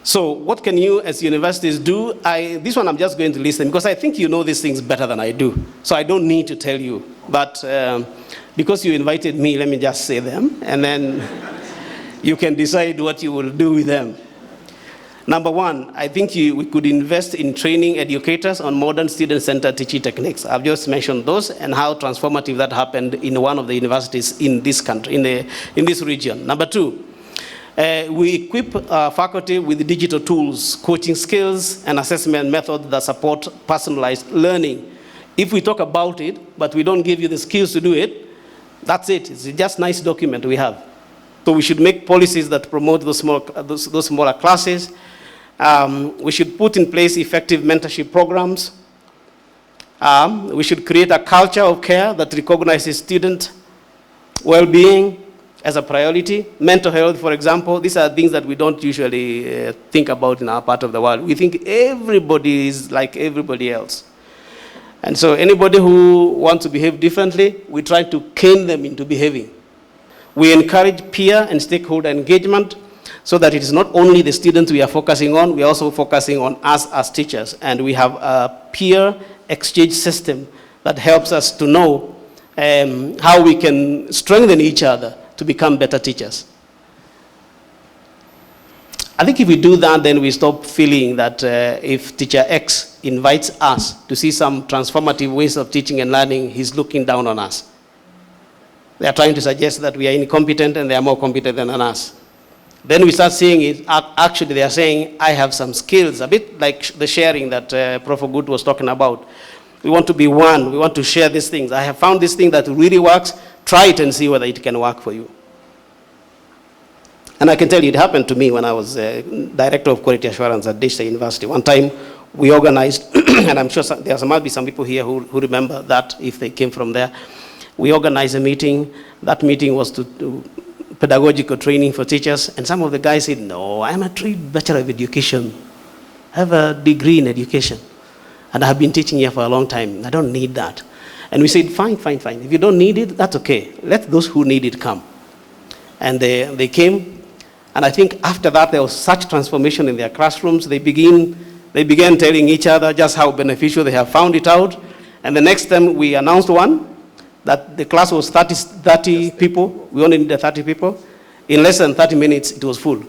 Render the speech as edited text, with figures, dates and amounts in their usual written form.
So what can you as universities do? This one I'm just going to listen because I think you know these things better than I do. So I don't need to tell you. But because you invited me, let me just say them. And then you can decide what you will do with them. Number one, I think we could invest in training educators on modern student-centered teaching techniques. I've just mentioned those and how transformative that happened in one of the universities in this country, in this region. Number two, we equip faculty with digital tools, coaching skills, and assessment methods that support personalized learning. If we talk about it, but we don't give you the skills to do it, that's it. It's just a nice document we have. So we should make policies that promote those smaller classes. We should put in place effective mentorship programs. We should create a culture of care that recognizes student well-being as a priority. Mental health, for example, these are things that we don't usually think about in our part of the world. We think everybody is like everybody else. And so anybody who wants to behave differently, we try to cane them into behaving. We encourage peer and stakeholder engagement so that it is not only the students we are focusing on, we are also focusing on us as teachers. And we have a peer exchange system that helps us to know how we can strengthen each other to become better teachers. I think if we do that, then we stop feeling that if teacher X invites us to see some transformative ways of teaching and learning, he's looking down on us. They are trying to suggest that we are incompetent and they are more competent than us. Then we start seeing it, actually they are saying, I have some skills, a bit like the sharing that Prof. Good was talking about. We want to be one, we want to share these things. I have found this thing that really works, try it and see whether it can work for you. And I can tell you, it happened to me when I was Director of Quality Assurance at State University. One time we organized, and I'm sure there might be some people here who remember that if they came from there. We organized a meeting. That meeting was to pedagogical training for teachers, and some of the guys said, no, I'm a Bachelor of Education. I have a degree in education, and I have been teaching here for a long time. I don't need that. And we said, fine. If you don't need it, that's okay. Let those who need it come. And they came, and I think after that, there was such transformation in their classrooms. They began telling each other just how beneficial they have found it out. And the next time we announced one, that the class was 30 people. We only needed 30 people. In less than 30 minutes, it was full.